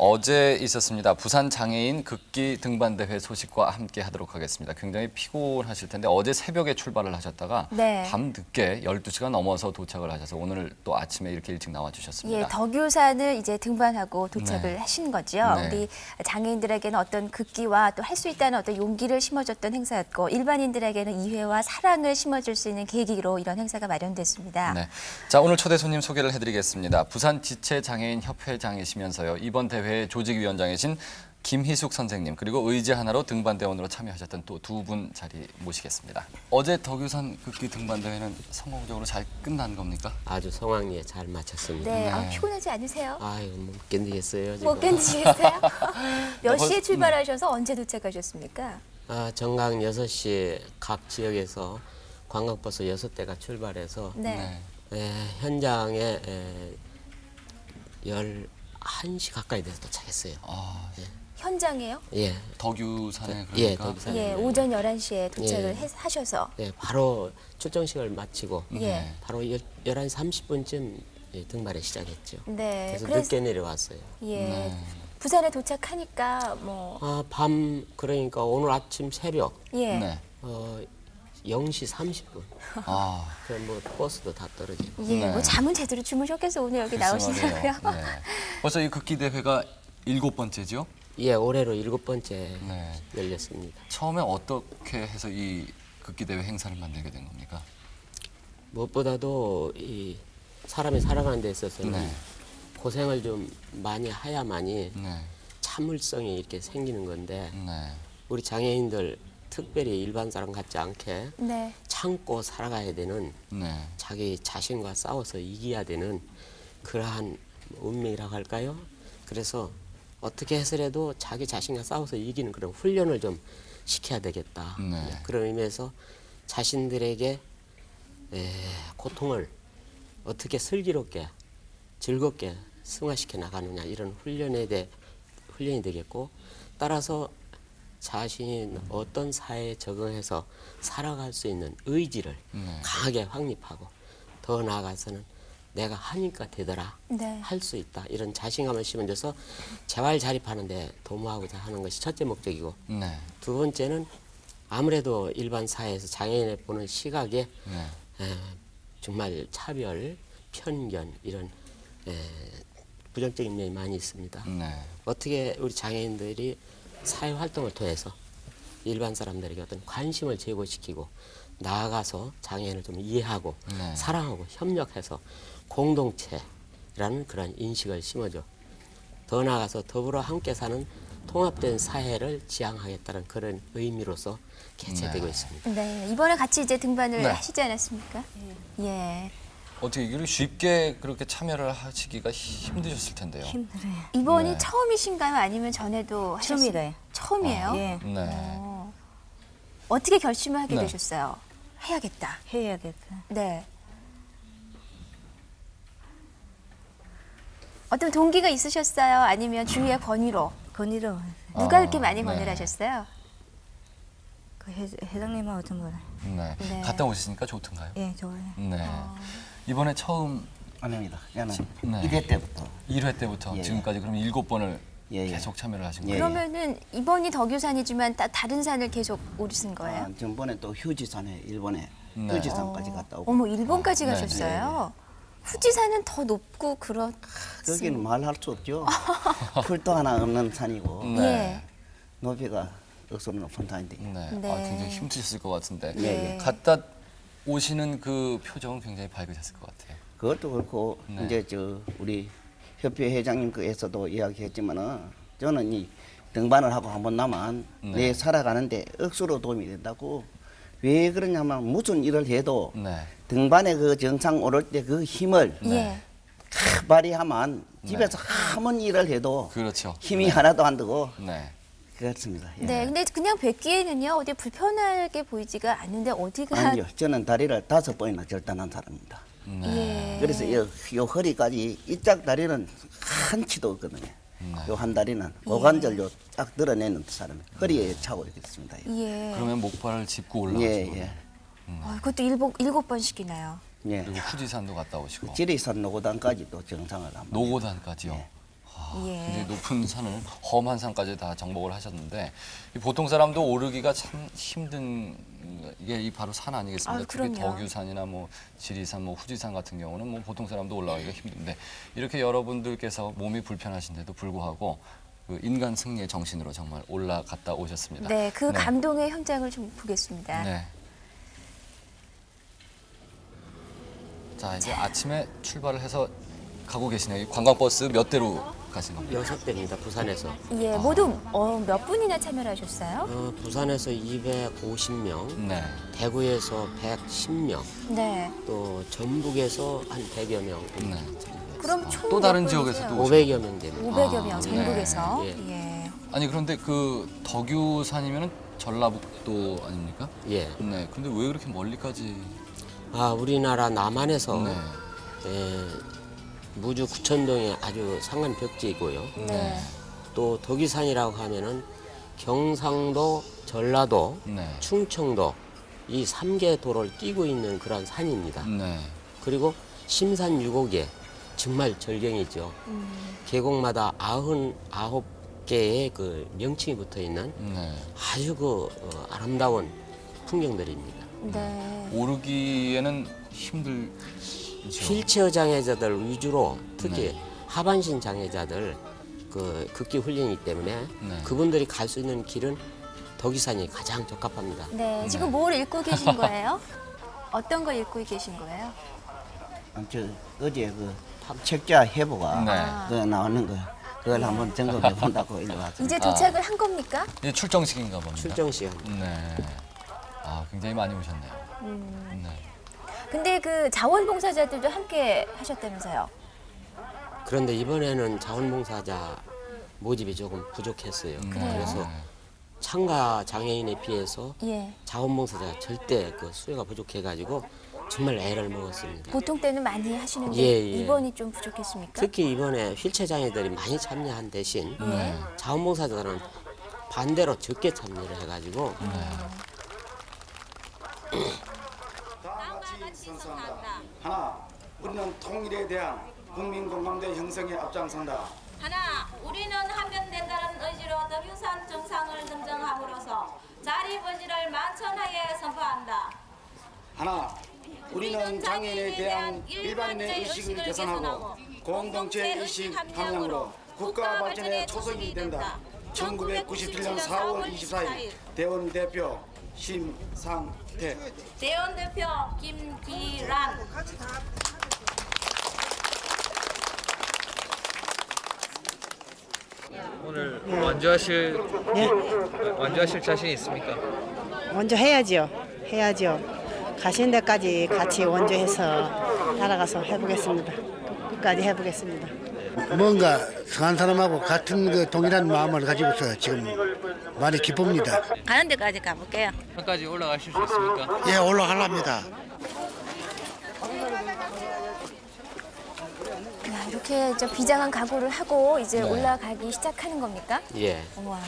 어제 있었습니다. 부산 장애인 극기 등반대회 소식과 함께 하도록 하겠습니다. 굉장히 피곤하실 텐데 어제 새벽에 출발을 하셨다가 네. 밤 늦게 12시가 넘어서 도착을 하셔서 오늘 또 아침에 이렇게 일찍 나와 주셨습니다. 예, 덕유산을 이제 등반하고 도착을 네. 하신 거죠. 네. 우리 장애인들에게는 어떤 극기와 또 할 수 있다는 어떤 용기를 심어줬던 행사였고 일반인들에게는 이해와 사랑을 심어줄 수 있는 계기로 이런 행사가 마련됐습니다. 네. 자, 오늘 초대 손님 소개를 해드리겠습니다. 부산 지체장애인 협회장이시면서요. 이번 대회 조직위원장이신 김희숙 선생님 그리고 의지 하나로 등반대원으로 참여하셨던 또 두 분 자리 모시겠습니다. 어제 덕유산 극기 등반대회는 성공적으로 잘 끝난 겁니까? 아주 성황리에 잘 마쳤습니다. 네, 네. 피곤하지 않으세요? 아이고 못 견디겠어요. 지금. 못 견디시겠어요? 몇 시에 벌써- 출발하셔서 언제 도착하셨습니까? 정강 6시 각 지역에서 관광버스 6대가 출발해서 네. 현장에 11시 가까이 돼서 도착했어요. 아, 현장에요? 예. 덕유산에 예, 그러니까. 덕유산. 예, 오전 11시에 도착을 예. 하셔서 예, 바로 출정식을 마치고 예. 바로 11시 30분쯤 등반을 시작했죠. 네. 그래서 늦게 내려왔어요. 예. 네. 부산에 도착하니까 뭐 그러니까 오늘 아침 새벽 예. 네. 0시 30분. 아, 그럼 뭐 버스도 다 떨어지고. 예, 네. 뭐 잠은 제대로 주무셨겠어 오늘 여기 글쎄 나오시냐고요? 말이에요. 네. 벌써 이 극기 대회가 7번째죠? 예, 올해로 7번째 네. 열렸습니다. 처음에 어떻게 해서 이 극기 대회 행사를 만들게 된 겁니까? 무엇보다도 이 사람이 살아가는 데 있어서는 네. 고생을 좀 많이 해야만이 네. 참을성이 이렇게 생기는 건데 네. 우리 장애인들 특별히 일반 사람 같지 않게 네. 참고 살아가야 되는 네. 자기 자신과 싸워서 이겨야 되는 그러한 운명이라고 할까요? 그래서 어떻게 해서라도 자기 자신과 싸워서 이기는 그런 훈련을 좀 시켜야 되겠다. 네. 그런 의미에서 자신들에게 고통을 어떻게 슬기롭게 즐겁게 승화시켜 나가느냐 이런 훈련이 되겠고 따라서 자신이 어떤 사회에 적응해서 살아갈 수 있는 의지를 네. 강하게 확립하고 더 나아가서는 내가 하니까 되더라 네. 할 수 있다 이런 자신감을 심어줘서 재활 자립하는 데 도모하고자 하는 것이 첫째 목적이고 네. 두 번째는 아무래도 일반 사회에서 장애인을 보는 시각에 네. 정말 차별, 편견 이런 부정적인 면이 많이 있습니다. 네. 어떻게 우리 장애인들이 사회 활동을 통해서 일반 사람들에게 어떤 관심을 제고시키고 나아가서 장애인을 좀 이해하고 네. 사랑하고 협력해서 공동체라는 그런 인식을 심어줘. 더 나아가서 더불어 함께 사는 통합된 사회를 지향하겠다는 그런 의미로서 개최되고 네. 있습니다. 네. 이번에 같이 이제 등반을 네. 하시지 않았습니까? 예. 어떻게 이걸 쉽게 그렇게 참여를 하시기가 힘드셨을 텐데요. 힘들어요. 이번이 네. 처음이신가요? 아니면 전에도 하셨어요? 처음이래요. 처음이에요? 예, 네. 어떻게 결심을 하게 네. 되셨어요? 해야겠다. 해야겠다. 네. 어떤 동기가 있으셨어요? 아니면 주위의 권유로? 건의로 누가 아, 이렇게 많이 네. 권유를 하셨어요? 그 회장님하고 좀 뭐라. 네. 네. 갔다 오시니까 좋던가요? 예, 좋아요. 네. 이번에 처음 아닙니다. 저는 네. 1회 때부터 1회 때부터 예. 지금까지 그럼 7번을 예, 예. 계속 참여를 하신 예. 거예요? 그러면은 이번이 덕유산이지만 다른 산을 계속 오르신 거예요? 전번에 또 휴지산에 일본에 네. 휴지산까지 갔다 오고 어머, 일본까지 네, 가셨어요? 후지산은 더 높고 거기는 말할 수 없죠. 풀도 하나 없는 산이고 네. 예. 높이가 억수로 높은 산인데 네. 네. 아, 굉장히 힘드셨을 것 같은데. 예, 갔다 오시는 그 표정은 굉장히 밝으셨을 것 같아요. 그것도 그렇고 네. 이제 우리 협회 회장님께서도 이야기했지만은 저는 이 등반을 하고 한 번 나면 네. 내 살아가는데 억수로 도움이 된다고. 왜 그러냐면 무슨 일을 해도 네. 등반에 그 정상 오를 때 그 힘을 예. 발휘하면 집에서 아무리 일을 해도 그렇죠. 힘이 네. 하나도 안 들고 네. 그렇습니다. 예. 네, 근데 그냥 뵙기에는요, 어디 불편하게 보이지가 않는데 어디가. 아니요, 저는 다리를 5번이나 절단한 사람입니다. 네. 예. 그래서 요 허리까지 이짝 다리는 한치도 없거든요. 요 한 다리는 고관절 요딱 드러내는 사람 허리에 차고 이렇게 있습니다. 예. 그러면 목발을 짚고 올라가신 예, 거예요? 예, 그것도 일곱 번씩이나요. 예. 그리고 후지산도 갔다 오시고 지리산 노고단까지 또 정상을 한번. 노고단까지요. 예. 아, 굉장히 예. 높은 산을 험한 산까지 다 정복을 하셨는데 이 보통 사람도 오르기가 참 힘든 이게 이 바로 산 아니겠습니까? 아유, 특히 그럼요. 덕유산이나 뭐 지리산, 뭐 후지산 같은 경우는 뭐 보통 사람도 올라가기가 힘든데 이렇게 여러분들께서 몸이 불편하신데도 불구하고 그 인간 승리의 정신으로 정말 올라갔다 오셨습니다. 네, 그 감동의 현장을 좀 보겠습니다. 네. 자 이제 아침에 출발을 해서 가고 계시네요. 이 관광버스 몇 대로 가신 겁니까? 6대입니다. 부산에서. 예, 모두 몇 분이나 참여를 하셨어요? 부산에서 250명, 네. 대구에서 110명, 네. 또 전북에서 한 100여 명. 네. 그럼 총 또 다른 몇 지역에서도 분이세요? 500여 명 됩니다. 500여 명 아, 전국에서. 네. 예. 아니 그런데 그 덕유산이면은 전라북도 아닙니까? 예. 네. 근데 왜 그렇게 멀리까지? 우리나라 남한에서 네. 무주 구천동에 아주 상한 벽지이고요. 네. 또 덕유산이라고 하면은 경상도, 전라도, 네. 충청도 이 3개 도를 끼고 있는 그런 산입니다. 네. 그리고 심산 6호계 정말 절경이죠. 계곡마다 99개의 그 명칭이 붙어 있는 네. 아주 아름다운 풍경들입니다. 네. 오르기에는 힘들죠. 휠체어 장애자들 위주로 특히 네. 하반신 장애자들 그 극기 훈련이기 때문에 네. 그분들이 갈 수 있는 길은 덕유산이 가장 적합합니다. 네. 지금 뭘 읽고 계신 거예요? 어떤 걸 읽고 계신 거예요? 어제 그 책자 해보가 네. 그 나오는 거 그걸 한번 점검해 본다고 일로 왔어요. 이제 도착을 한 겁니까? 이제 출정식인가 봅니다. 출정 시간. 네. 굉장히 많이 오셨네요. 네. 근데 그 자원봉사자들도 함께 하셨다면서요? 그런데 이번에는 자원봉사자 모집이 조금 부족했어요. 그래서 참가 장애인에 비해서 예. 자원봉사자가 절대 그 수요가 부족해가지고 정말 애를 먹었습니다. 보통 때는 많이 하시는데 예, 예. 이번이 좀 부족했습니까? 특히 이번에 휠체어 장애들이 많이 참여한 대신 네. 자원봉사자들은 반대로 적게 참여를 해가지고 하나, 우리는 통일에 대한 국민 공감대 형성에 앞장선다. 하나, 우리는 하면 된다는 의지로 덕유산 정상을 등정함으로써 자리버지를 만천하에 선포한다. 하나, 우리는 장애인에 대한 일반인의 의식을 개선하고 공동체 의식 함량으로 국가 발전의 초석이 된다. 1997년 4월 24일 대원 대표 심상태. 대원 대표 김기란. 오늘 완주하실 완주하실 자신 있습니까? 원조 해야죠. 해야죠. 가시는 데까지 같이 원조해서 따라가서 해보겠습니다. 끝까지 해보겠습니다. 뭔가 성한 사람하고 같은 그 동일한 마음을 가지고서 지금 많이 기쁩니다. 가는 데까지 가볼게요. 산까지 올라가실 수 있습니까? 예, 올라가랍니다. 야, 이렇게 저 비장한 각오를 하고 이제 네. 올라가기 시작하는 겁니까? 예, 와,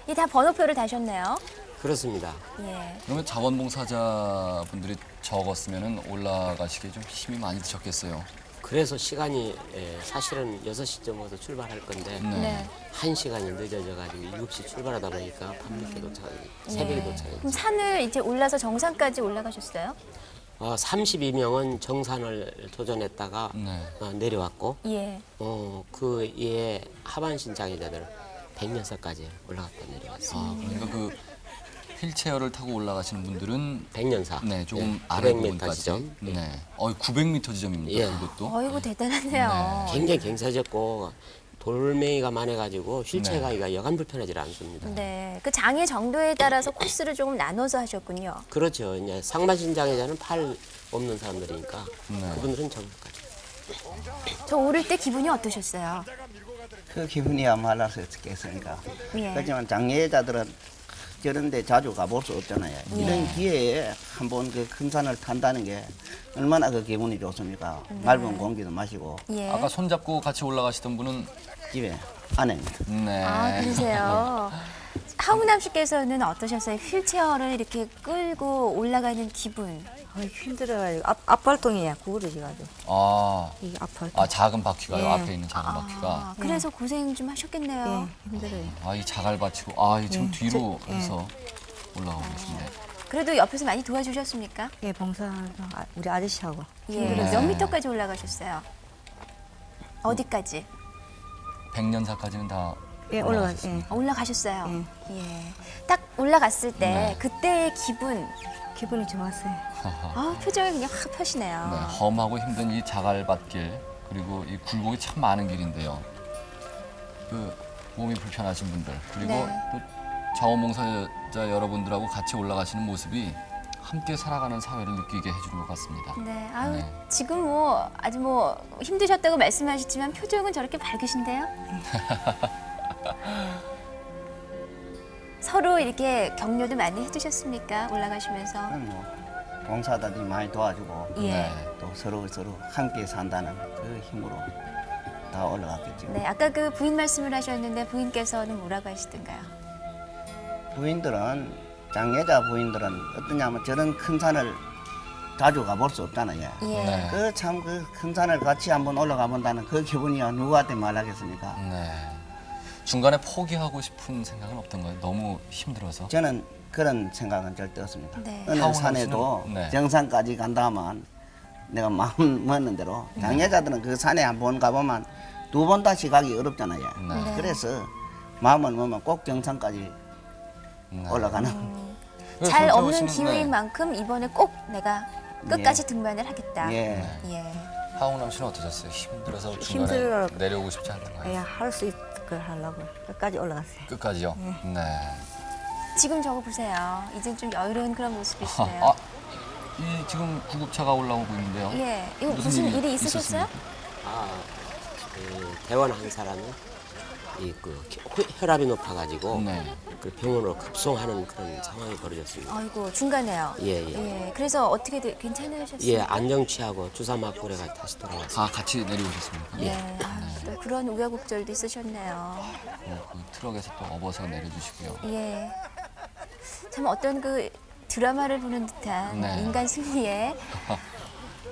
이 다 번호표를 다셨네요. 그렇습니다. 예. 그러면 자원봉사자분들이 적었으면은 올라가시기에 좀 힘이 많이 드셨겠어요. 그래서 시간이 사실은 6시쯤부터 출발할 건데 네. 1시간이 늦어져가지고 7시 출발하다 보니까 밤늦게 도착하고 새벽에 그럼 도착했죠. 산을 이제 올라서 정상까지 올라가셨어요? 32명은 정산을 도전했다가 네. 내려왔고 예. 그 이에 하반신 장애자들 100년서까지 올라갔다 내려왔어요. 그러니까 그 휠체어를 타고 올라가시는 분들은 100년사. 네, 조금 예, 아래 900m 부분까지. 지점. 네. 900m 지점입니까? 예. 그것도? 어이구 대단하네요. 굉장히 경사졌고 돌멩이가 많아가지고 휠체어 네. 가기가 여간 불편하지 않습니다. 네. 그 장애 정도에 따라서 코스를 조금 나눠서 하셨군요. 그렇죠. 이제 상반신 장애자는 팔 없는 사람들이니까 네. 그분들은 정상까지. 저 오를 때 기분이 어떠셨어요? 그 기분이야 말라서 어떻겠습니까? 예. 하지만 장애자들은 저런 데 자주 가볼 수 없잖아요. 이런 기회에 한번 그 큰 산을 탄다는 게 얼마나 그 기분이 좋습니까? 맑은 공기도 마시고 예. 아까 손잡고 같이 올라가시던 분은 집에 아내입니다. 네. 아, 그러세요. 하우남 씨께서는 어떠셨어요? 휠체어를 이렇게 끌고 올라가는 기분. 힘들어가지고 앞발동이 구부러져가지고 이게 앞발동. 아 작은 바퀴가요. 예. 앞에 있는 작은 바퀴가. 아, 그래서 고생 좀 하셨겠네요. 예, 힘들어요. 이 자갈 받치고 이 지금 예, 뒤로 예. 해서 올라가고 계신데. 그래도 옆에서 많이 도와주셨습니까? 예, 봉사하고 우리 아저씨하고. 예. 네. 몇 미터까지 올라가셨어요? 어디까지? 백년사까지는 다 예, 올라가셨습니까? 올라가셨어요. 예. 딱 올라갔을 때 네. 그때의 기분, 기분이 좋았어요. 표정이 그냥 확 펴시네요. 네, 험하고 힘든 이 자갈밭길 그리고 이 굴곡이 참 많은 길인데요. 그 몸이 불편하신 분들 그리고 네. 또 자원봉사자 여러분들하고 같이 올라가시는 모습이 함께 살아가는 사회를 느끼게 해주는 것 같습니다. 네, 아유 네. 지금 뭐 아주 뭐 힘드셨다고 말씀하셨지만 표정은 저렇게 밝으신데요. 서로 이렇게 격려도 많이 해주셨습니까? 올라가시면서. 뭐 봉사자들이 많이 도와주고 예. 네. 또 서로 함께 산다는 그 힘으로 다 올라갔겠죠. 네, 아까 그 부인 말씀을 하셨는데 부인께서는 뭐라고 하시던가요? 부인들은 장애자 부인들은 어떠냐면 저런 큰 산을 자주 가볼 수 없잖아요. 예. 네. 그 참 그 큰 산을 같이 한번 올라가 본다는 그 기분이야 누구한테 말하겠습니까? 네. 중간에 포기하고 싶은 생각은 없던가요? 너무 힘들어서. 저는 그런 생각은 절대 없습니다. 네. 어느 하원 산에도 씨는? 네. 정상까지 간다면 내가 마음 먹는 대로 장애자들은 그 산에 한번 가보면 두 번 다시 가기 어렵잖아요. 네. 그래서 마음을 먹으면 꼭 정상까지 네. 올라가는 그래서 잘 정태호 없는 씨는, 기회인 네. 만큼 이번에 꼭 내가 끝까지 등반을 하겠다. 예. 예. 하홍남 씨는 어떠셨어요? 힘들어서 중간에 힘들어. 내려오고 싶지 않던가요? 예, 할 수 있을 걸 하려고 끝까지 올라갔어요. 끝까지요? 네. 지금 저거 보세요. 이제 좀 여유로운 그런 모습이시네요. 이 지금 구급차가 올라오고 있는데요. 예. 이거 무슨 일이 있으셨어요? 그 대원 한 사람이 혈압이 높아가지고 네. 그 병원으로 급송하는 그런 상황이 벌어졌습니다. 아이고 중간에요. 예. 그래서 어떻게 괜찮으셨어요? 예, 안정 취하고 주사 맞고 그래가 다시 돌아왔습니다. 같이 내려오셨습니까? 예. 또 그런 우여곡절도 있으셨네요. 그 트럭에서 또 업어서 내려주시고요. 예. 참 어떤 그 드라마를 보는 듯한 네. 인간 승리에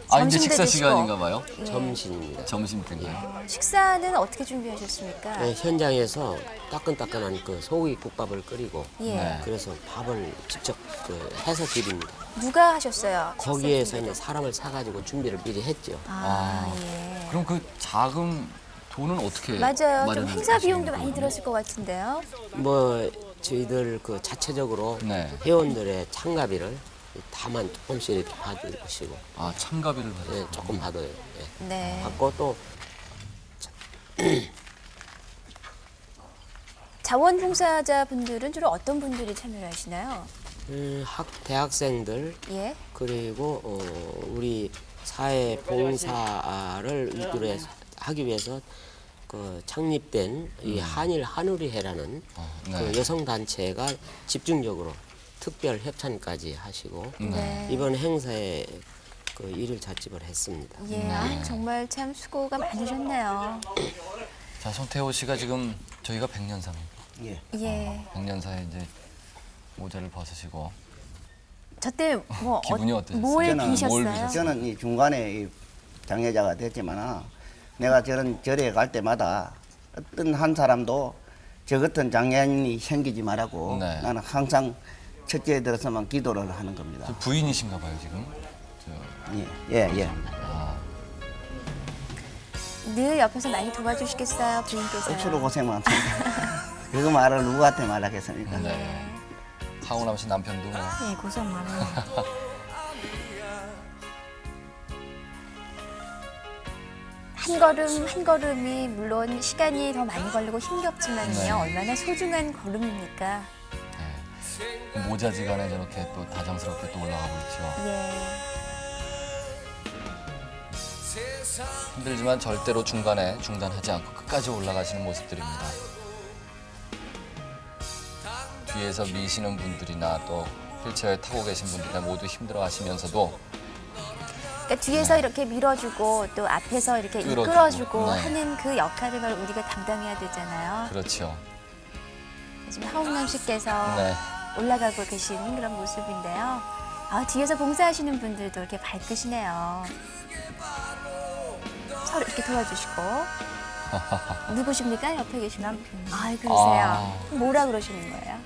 이제 점심도 식사 드시고. 시간인가 봐요? 예. 점심입니다. 점심 때인가요? 식사는 어떻게 준비하셨습니까? 네, 현장에서 따끈따끈한 그 소고기 국밥을 끓이고 예. 네. 그래서 밥을 직접 해서 드립니다. 누가 하셨어요? 거기에서 식사 이제 준비를? 사람을 사가지고 준비를 미리 했죠. 예. 그럼 그 자금 돈은 어떻게 맞아요. 좀 마련을 행사 비용도 하시는 많이 거예요? 들었을 것 같은데요. 뭐 저희들 그 자체적으로 네. 회원들의 참가비를 다만 조금씩 이렇게 받으시고 참가비를 받아요. 예, 조금 받아요. 예. 네. 받고 또 자원봉사자 분들은 주로 어떤 분들이 참여를 하시나요? 대학생들 예. 그리고 우리 사회 봉사를 위주로 하기 위해서 그 창립된 이 한일 한우리회라는 네. 그 여성 단체가 집중적으로 특별 협찬까지 하시고 네. 이번 행사에 그 일을 잣집을 했습니다. 예. 정말 참 수고가 많으셨네요. 자, 손태호 씨가 지금 저희가 백년사입니다. 예. 예. 백년사에 이제 모자를 벗으시고 저때 뭐 기분이 어떠셨어요? 뭘 저는 뭘 비셨어요? 비셨어요? 저는 이 중간에 이 장애자가 됐지만 내가 절에 갈 때마다 어떤 한 사람도 저 같은 장애인이 생기지 말라고 네. 나는 항상 첫째에 들어서만 기도를 하는 겁니다. 저 부인이신가 봐요, 지금. 예. 늘 옆에서 많이 도와주시겠어요, 부인께서요? 억수로 고생 많습니다. 그 말을 누구한테 말하겠습니까? 네. 하홍남 씨 남편도 뭐 예, 고생 많아요. 한 걸음 한 걸음이 물론 시간이 더 많이 걸리고 힘겹지만요. 네. 얼마나 소중한 걸음입니까? 그 모자지간에 저렇게 또 다정스럽게 또 올라가고 있죠. 예. 힘들지만 절대로 중간에 중단하지 않고 끝까지 올라가시는 모습들입니다. 뒤에서 미시는 분들이나 또 휠체어에 타고 계신 분들이나 모두 힘들어하시면서도 그러니까 뒤에서 이렇게 밀어주고 또 앞에서 이렇게 끌어주고, 이끌어주고 네. 하는 그 역할을 우리가 담당해야 되잖아요. 그렇죠. 지금 하홍남 씨께서 네. 올라가고 계시는 그런 모습인데요. 아, 뒤에서 봉사하시는 분들도 이렇게 밝으시네요. 서로 이렇게 도와주시고. 누구십니까? 옆에 계신 남편. 아, 그러세요. 뭐라 그러시는 거예요?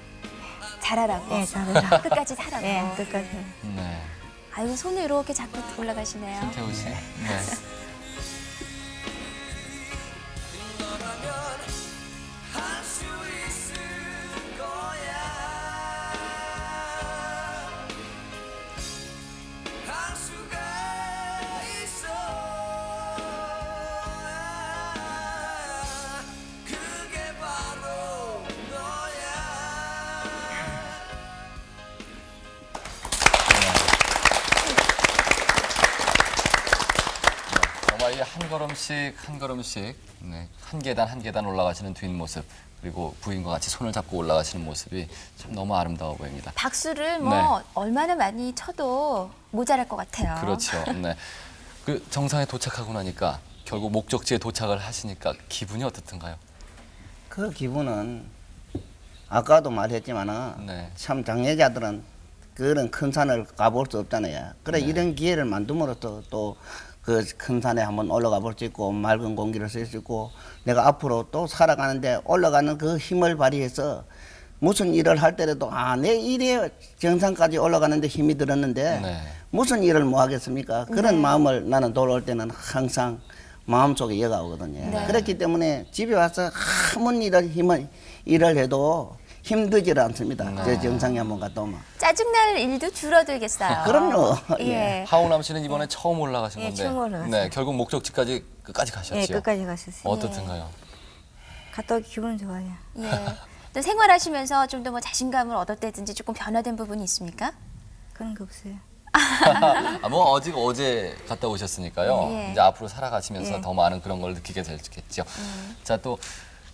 잘하라고. 예, 잘하라. 끝까지 하라고. 예, 끝까지. 네. 아이고, 손을 이렇게 잡고 올라가시네요. 손태호 씨. 네. 정말 이 한 걸음씩 한 걸음씩 네, 한 계단 한 계단 올라가시는 뒷모습 그리고 부인과 같이 손을 잡고 올라가시는 모습이 참 너무 아름다워 보입니다. 박수를 뭐 얼마나 많이 쳐도 모자랄 것 같아요. 그렇죠. 네. 그 정상에 도착하고 나니까 결국 목적지에 도착을 하시니까 기분이 어떻든가요? 그 기분은 아까도 말했지만은 네. 참 장애자들은 그런 큰 산을 가볼 수 없잖아요. 그래 이런 기회를 만듦으로써 또 그 큰 산에 한번 올라가 볼 수 있고 맑은 공기를 쓸 수 있고 내가 앞으로 또 살아가는데 올라가는 그 힘을 발휘해서 무슨 일을 할 때라도 내 일에 정상까지 올라가는데 힘이 들었는데 네. 무슨 일을 뭐 하겠습니까? 그런 마음을 나는 돌아올 때는 항상 마음속에 이어가거든요. 네. 그렇기 때문에 집에 와서 아무 일을 해도 힘들지 않습니다. 저 정상에 한번 갔다 오면. 짜증날 일도 줄어들겠어요. 그럼요. 예. 하웅남 씨는 이번에 처음 올라가신 예, 건데 처음 올라갔어요. 네, 결국 목적지까지 끝까지 가셨죠. 예, 끝까지 갔었어요. 어떻든가요? 갔다 오기 기분 좋아요. 예. 또 생활하시면서 좀 더 뭐 자신감을 얻었다든지 조금 변화된 부분이 있습니까? 그런 게 없어요. 뭐 어제 갔다 오셨으니까요. 예. 이제 앞으로 살아가시면서 예. 더 많은 그런 걸 느끼게 되겠죠. 자, 또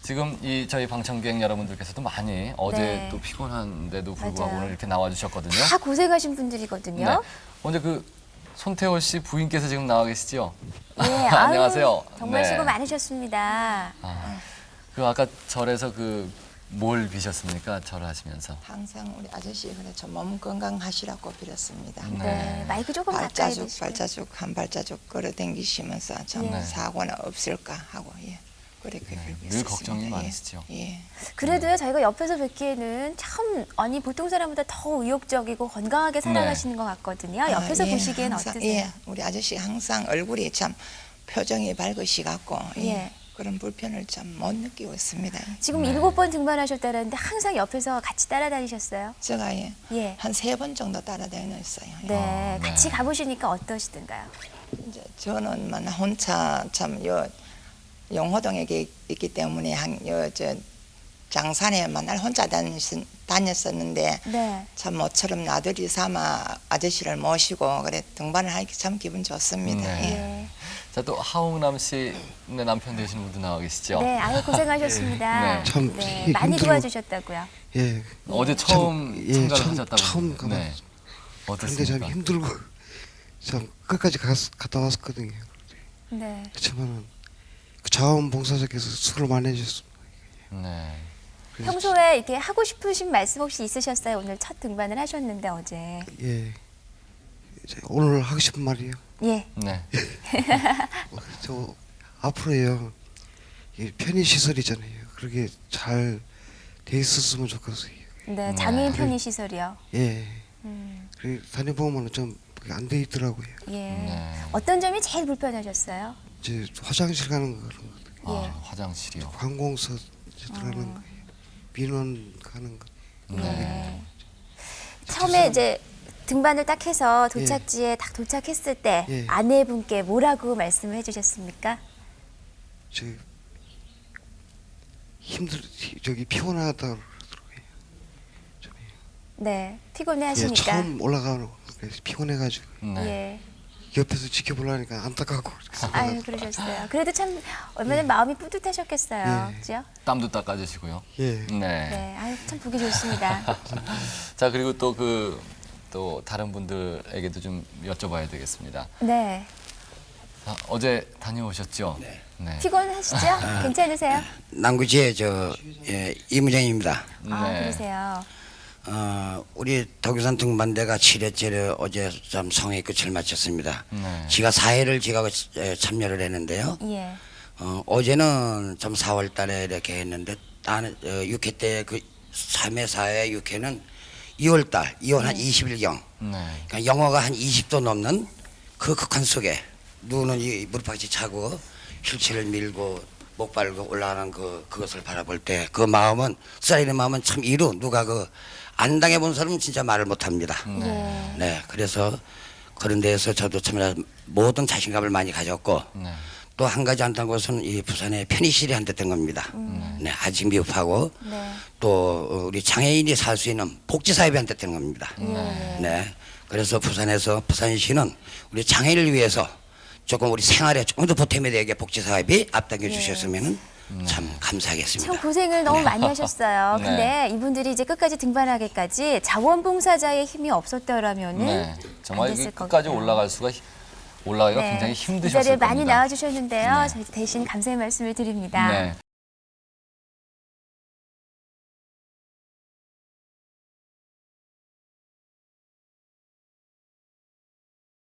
지금 이 저희 방청객 여러분들께서도 많이 어제 네. 또 피곤한데도 불구하고 맞아요. 오늘 이렇게 나와주셨거든요. 다 고생하신 분들이거든요. 네. 먼저 그 손태호 씨 부인께서 지금 나와 계시죠? 예, 안녕하세요. 아유, 정말 네. 수고 많으셨습니다. 그 아까 절에서 그 뭘 비셨습니까? 절을 하시면서. 항상 우리 아저씨 그래 몸 건강하시라고 빌었습니다. 네, 마이크 조금 가까이 발자국 대시고. 발자국 한 발자국 걸어댕기시면서 참 예. 사고는 없을까 하고 그렇게 빌고 늘 걱정이 많으시죠. 예. 그래도요, 저희가 옆에서 뵙기에는 참 아니 보통 사람보다 더 의욕적이고 건강하게 살아가시는 것 같거든요. 옆에서 예, 보시기엔 항상, 어떠세요? 예, 우리 아저씨 항상 얼굴이 참 표정이 밝으시 갖고 예. 그런 불편을 참 못 느끼고 있습니다. 지금 7번 등반하셨다는데 항상 옆에서 같이 따라다니셨어요? 제가 예. 한 3번 정도 따라다녔어요. 네, 같이 가보시니까 어떠시던가요? 이제 저는 혼자 참 영호동에 있기 때문에 저 장산에 맨날 혼자 다녔었는데 네. 참 모처럼 나들이 삼아 아저씨를 모시고 그래 등반을 하기 참 기분 좋습니다. 네. 예. 자, 또 하웅남 씨의 남편 되시는 분도 나와 계시죠? 네, 아유 고생하셨습니다. 네. 참 네, 많이 힘들어. 도와주셨다고요. 예. 어제 처음 참가를 하셨다고. 처음 가봤. 네. 그런데 어땠습니까? 참 힘들고 참 끝까지 갔다 왔었거든요. 네. 그렇지만은 그 자원봉사자께서 수고를 많이 해주셨습니다. 네. 그래서 평소에 이렇게 하고 싶으신 말씀 혹시 있으셨어요? 오늘 첫 등반을 하셨는데 어제. 예. 이제 오늘 하고 싶은 말이에요. 예. 네. 저 앞으로요. 이 편의 시설이잖아요. 그렇게 잘 돼 있었으면 좋겠어요. 네, 장애인 편의 시설이요. 예. 그래 다녀보면 좀 안 돼 있더라고요. 예. 네. 어떤 점이 제일 불편하셨어요? 이제 화장실 가는 거 그런 거, 예. 화장실이요. 관공서 이제 들어가는 거예요. 민원 가는 거. 네. 처음에 이제 등반을 딱 해서 도착지에 딱 도착했을 때 예. 아내분께 뭐라고 말씀을 해주셨습니까? 저 저기 피곤하다 그러더라고요. 네, 피곤해 예, 하시니까. 처음 올라가는 거 그래서 피곤해가지고 네. 예. 옆에서 지켜보려니까 안타깝고. 아유, 그러셨어요. 그래도 참 얼마나 마음이 뿌듯하셨겠어요. 예. 그죠? 땀도 닦아주시고요. 예. 네. 네, 아유, 참 보기 좋습니다. 자, 그리고 또 다른 분들에게도 좀 여쭤봐야 되겠습니다. 네. 아, 어제 다녀오셨죠? 네. 피곤하시죠? 괜찮으세요? 남구지의 이무정입니다. 아, 네. 그러세요. 우리 덕유산 등반대가 7회째를 어제 좀 성의 끝을 마쳤습니다. 네. 지가 4회를 지가 참여를 했는데요. 예. 어제는 좀 4월 달에 이렇게 했는데 6회 때 그 3회, 4회, 6회는 2월 달, 2월 한 20일경. 네. 그러니까 영하가 한 20도 넘는 그 극한 속에 눈은 이 무릎팍이 차고 휠체어를 밀고 목 발고 올라가는 그것을 바라볼 때 그 마음은 쌀이는 마음은 참 이루 누가 안 당해본 사람은 진짜 말을 못합니다. 네, 그래서 그런 데에서 저도 참 모든 자신감을 많이 가졌고 네. 또 한 가지 안다는 것은 이 부산에 편의실이 한 대 된 겁니다. 네, 아직 미흡하고 네. 또 우리 장애인이 살 수 있는 복지사업이 한 대 되는 겁니다. 네, 그래서 부산시는 우리 장애인을 위해서 조금 우리 생활에 조금 더 보탬이 되게 복지사업이 앞당겨 주셨으면 참 감사하겠습니다. 참 고생을 너무 많이 하셨어요. 네. 근데 이분들이 이제 끝까지 등반하기까지 자원봉사자의 힘이 없었더라면은 네. 정말 안 됐을 끝까지 것 같아요. 올라가기가 굉장히 이 힘드셨을 자리에 겁니다. 많이 나와주셨는데요. 네. 저희 대신 감사의 말씀을 드립니다. 네.